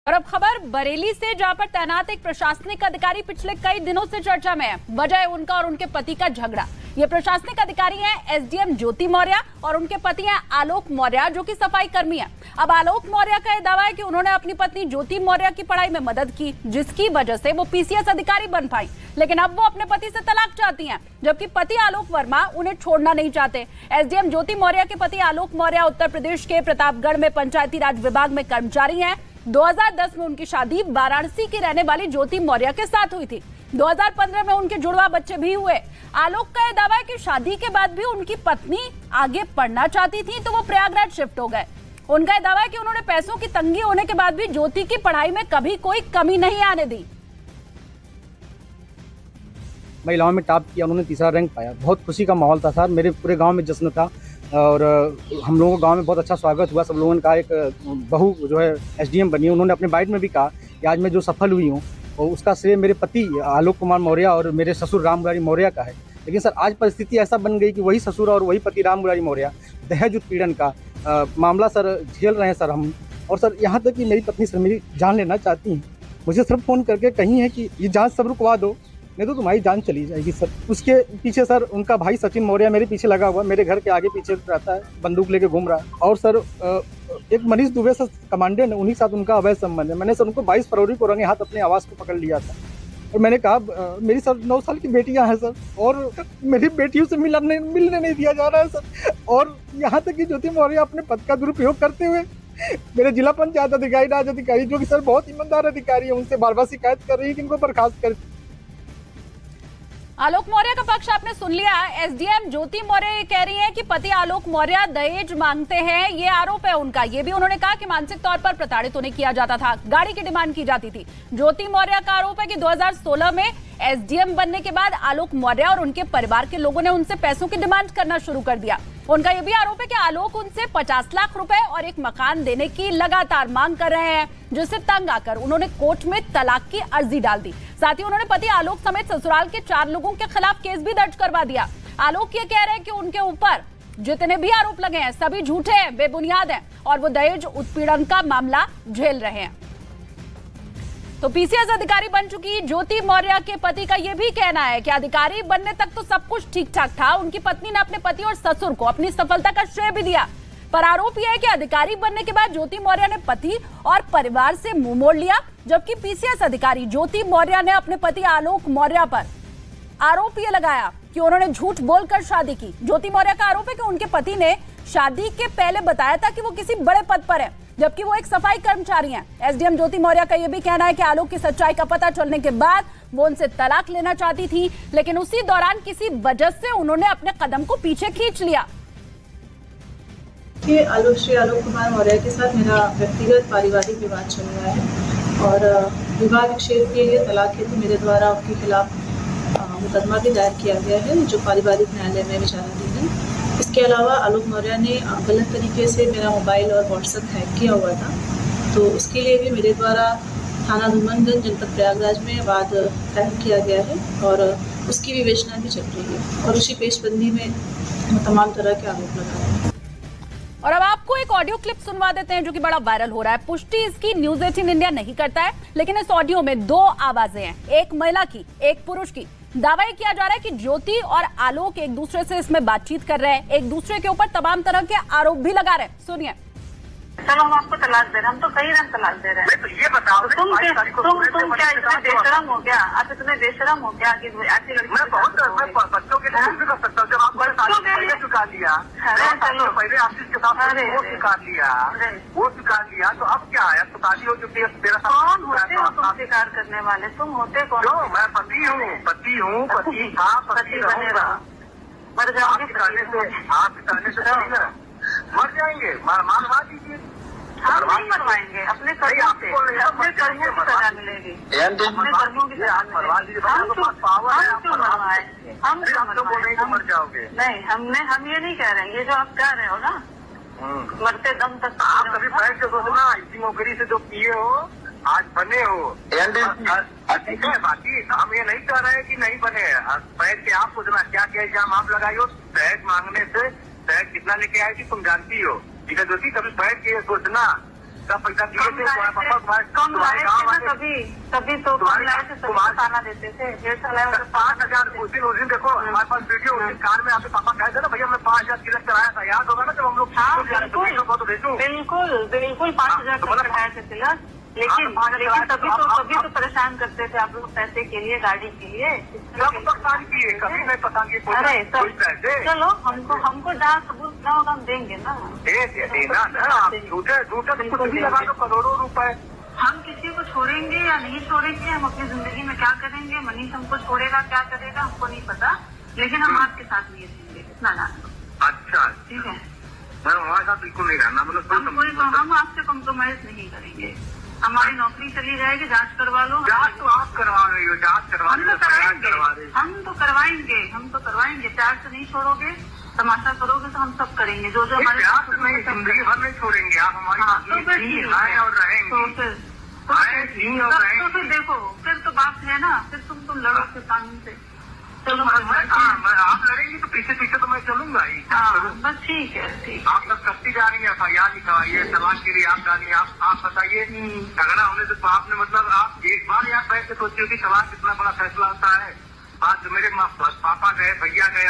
और अब खबर बरेली से, जहां पर तैनात एक प्रशासनिक अधिकारी पिछले कई दिनों से चर्चा में है। वजह है उनका और उनके पति का झगड़ा। ये प्रशासनिक अधिकारी हैं एसडीएम ज्योति मौर्य और उनके पति हैं आलोक मौर्य, जो कि सफाई कर्मी हैं। अब आलोक मौर्य का यह दावा है कि उन्होंने अपनी पत्नी ज्योति मौर्य की पढ़ाई में मदद की, जिसकी वजह से वो पीसीएस अधिकारी बन पाई। लेकिन अब वो अपने पति से तलाक चाहती हैं, जबकि पति आलोक वर्मा उन्हें छोड़ना नहीं चाहते। एसडीएम ज्योति मौर्य के पति आलोक मौर्य उत्तर प्रदेश के प्रतापगढ़ में पंचायती राज विभाग में कर्मचारी हैं। 2010 में उनकी शादी वाराणसी की रहने वाली ज्योति मौर्य के साथ हुई थी। 2015 में उनके जुड़वा बच्चे भी हुए। आलोक का यह दावा है कि शादी के बाद भी उनकी पत्नी आगे पढ़ना चाहती थी, तो वो प्रयागराज शिफ्ट हो गए। उनका यह दावा है कि उन्होंने पैसों की तंगी होने के बाद भी ज्योति की पढ़ाई में कभी कोई कमी नहीं आने दी। महिलाओं में टॉप किया, उन्होंने तीसरा रैंक पाया। बहुत खुशी का माहौल था सर, मेरे पूरे गांव में जश्न था और हम लोगों को गांव में बहुत अच्छा स्वागत हुआ। सब लोगों ने कहा एक बहू जो है एसडीएम बनी है। उन्होंने अपने बाइट में भी कहा कि आज मैं जो सफल हुई हूँ और उसका श्रेय मेरे पति आलोक कुमार मौर्य और मेरे ससुर राम मुरारी मौर्य का है। लेकिन सर आज परिस्थिति ऐसा बन गई कि वही ससुर और वही पति राम मुरारी मौर्य दहेज उत्पीड़न का मामला सर झेल रहे हैं सर हम। और सर यहाँ तक कि मेरी पत्नी सर मेरी जान लेना चाहती हैं। मुझे सर फ़ोन करके कही है कि ये जाँच सब रुकवा दो, नहीं तो तुम्हारी जान चली जाएगी सर। उसके पीछे सर उनका भाई सचिन मौर्य मेरे पीछे लगा हुआ, मेरे घर के आगे पीछे रहता है, बंदूक लेके घूम रहा है। और सर एक मनीष दुबे सर कमांडेंट है, उन्हीं के साथ उनका अवैध संबंध है। मैंने सर उनको 22 फरवरी को रंगे हाथ अपने आवास को पकड़ लिया था और मैंने कहा मेरी सर 9 साल की बेटियां हैं सर और मेरी बेटियों से मिलने नहीं दिया जा रहा है सर। और यहाँ तक कि ज्योति मौर्य अपने पद का दुरुपयोग करते हुए मेरे जिला पंचायत अधिकारी राज अधिकारी, जो कि सर बहुत ईमानदार अधिकारी है, उनसे बार बार शिकायत कर रही है कि इनको बर्खास्त कर। आलोक मौर्य का पक्ष आपने सुन लिया। एसडीएम ज्योति मौर्य ये कह रही हैं कि पति आलोक मौर्य दहेज मांगते हैं, ये आरोप है उनका। ये भी उन्होंने कहा कि मानसिक तौर पर प्रताड़ित उन्हें किया जाता था, गाड़ी की डिमांड की जाती थी। ज्योति मौर्य का आरोप है कि 2016 में एसडीएम बनने के बाद आलोक मौर्य और उनके परिवार के लोगों ने उनसे पैसों की डिमांड करना शुरू कर दिया। उनका यह भी आरोप है कि आलोक उनसे 50 लाख रुपए और एक मकान देने की लगातार मांग कर रहे हैं, जिससे तंग आकर उन्होंने कोर्ट में तलाक की अर्जी डाल दी। साथ ही उन्होंने पति आलोक समेत ससुराल के 4 लोगों के खिलाफ केस भी दर्ज करवा दिया। आलोक ये कह रहे हैं कि उनके ऊपर जितने भी आरोप लगे हैं सभी झूठे हैं, बेबुनियाद हैं और वो दहेज उत्पीड़न का मामला झेल रहे हैं। तो पीसीएस अधिकारी बन चुकी ज्योति मौर्य के पति का यह भी कहना है कि अधिकारी बनने तक तो सब कुछ ठीक ठाक था। उनकी पत्नी ने अपने पति और ससुर को अपनी सफलता का श्रेय भी दिया, पर आरोप यह है कि अधिकारी बनने के बाद ज्योति मौर्य ने पति और परिवार से मुंह मोड़ लिया। जबकि पीसीएस अधिकारी ज्योति मौर्य ने अपने पति आलोक मौर्य पर आरोप यह लगाया कि उन्होंने झूठ बोलकर शादी की। ज्योति मौर्य का आरोप है कि उनके पति ने शादी के पहले बताया था कि वो किसी बड़े पद पर है, जबकि वो एक सफाई कर्मचारी हैं। एसडीएम ज्योति मौर्य का यह भी कहना है कि आलोक की सच्चाई का पता चलने के बाद वो उनसे तलाक लेना चाहती थी, लेकिन उसी दौरान किसी वजह से उन्होंने अपने कदम को पीछे खींच लिया। श्री आलोक कुमार मौर्य के साथ मेरा व्यक्तिगत पारिवारिक विवाद चल रहा है और विवाह विच्छेद के लिए तलाक हेतु मेरे द्वारा उनके खिलाफ मुकदमा भी दायर किया गया है, जो पारिवारिक न्यायालय में विचाराधीन है। इसके अलावा आलोक मौर्य ने गलत तरीके से मेरा मोबाइल और व्हाट्सएप हैक किया हुआ था, तो उसके लिए भी मेरे द्वारा थाना धूमनगंज जनपद प्रयागराज में वाद दायर किया गया है और उसकी विवेचना भी चल रही है और उसी पेशबंदी में तमाम तरह के आरोप लगा रहे हैं। और अब आपको एक ऑडियो क्लिप सुनवा देते हैं जो कि बड़ा वायरल हो रहा है। पुष्टि इसकी न्यूज़ 18 इंडिया नहीं करता है, लेकिन इस ऑडियो में 2 आवाजें हैं, एक महिला की, एक पुरुष की। दावा किया जा रहा है कि ज्योति और आलोक एक दूसरे से इसमें बातचीत कर रहे हैं, एक दूसरे के ऊपर तमाम तरह के आरोप भी लगा रहे हैं। सुनिए। चलो हम आपको तलाक दे रहे हैं, हम तो कई रंग तलाक दे रहे हैं। तो ये बताओ तुम क्या इतने बेशरम हो गया? आप इतने बेशरम हो गया कि ऐसी लड़की मैं बच्चों के लिए भी कर सकता हूँ। जब आप पहले चुका लिया, चलो पहले आपसे के साथ वो स्वीकार लिया, तो अब क्या है? तो शादी हो चुकी है। कौन होते हो तुम स्वीकार करने वाले? तुम होते कौन? मैं पति हूँ, पति बनेगा। मर जाओगे आप मर जाएंगे, मरवा दीजिए। हम नहीं मरवाएंगे, अपने कर्मों की सजा मिलेगी। अपने कर्मों की सजा मिलेगी। हम तो बोलेंगे मर जाओगे। नहीं, हम ये नहीं कह रहे हैं, ये जो आप कह रहे हो ना, मरते दम तक। आप कभी बैठ के सोचना, इसी नौकरी से जो पिए हो आज बने हो। ठीक है, बाकी हम ये नहीं कह रहे हैं कि नहीं बने। बैठ के आप सोचना क्या क्या इल्जाम आप लगाई हो। दहेज मांगने से दहेज कितना लेके आए थी तुम जानती हो, ठीक है ज्योति? कभी बैठ के सोचना सब पैसा दिए थे कम लाए थे ना, तभी तो कम लाए थे, तभी बताना देते थे। 1.5 लाख 5,000 उस दिन देखो हमारे पास वीडियो, उस दिन कार में आपके पापा कहे थे ना भैया मैं 5,000 तिलक कराया था, याद होगा ना जब हम लोग। हाँ बिल्कुल 5,000 कराए थे तिलक, लेकिन तभी तो परेशान करते थे आप लोग पैसे के लिए, गाड़ी के लिए। परेशान किए कभी नहीं पता। अरे चलो हमको जहाँ सबूत ना होगा हम देंगे ना, देना ना। झूठे कुछ भी लगा दो करोड़ों रुपए। हम किसी को छोड़ेंगे या नहीं छोड़ेंगे, हम अपनी जिंदगी में क्या करेंगे, मनीष हमको छोड़ेगा क्या करेगा हमको नहीं पता, लेकिन हम आपके साथ नहीं रहेंगे, इतना जान लो। अच्छा ठीक है, मैं हमारे साथ बिल्कुल नहीं रहना, मतलब हम आपसे कॉम्प्रोमाइज नहीं करेंगे। हमारी नौकरी चली जाएगी, जांच करवा लो। जांच तो आप करवा रही हो, जांच करवा हम तो करवाएंगे। प्यार से नहीं छोड़ोगे, तमाशा करोगे तो हम सब करेंगे, जो हमारे जिंदगी भर नहीं छोड़ेंगे आप हमारी। आए और रहेंगे तो फिर देखो, फिर तो बात है ना, फिर तुम लड़ो के कानून से। चलो आप लड़ेंगी तो पीछे तो मैं चलूंगा ही। बस ठीक है, ठीक। आप सब करती जा रही है, FIR लिखवाइए, तलाक के लिए आप डालिए। आप बताइए झगड़ा होने से आपने मतलब आप एक बार यार बैठ के सोचिए कि तलाक कितना बड़ा फैसला होता है। आज मेरे पापा गए, भैया गए।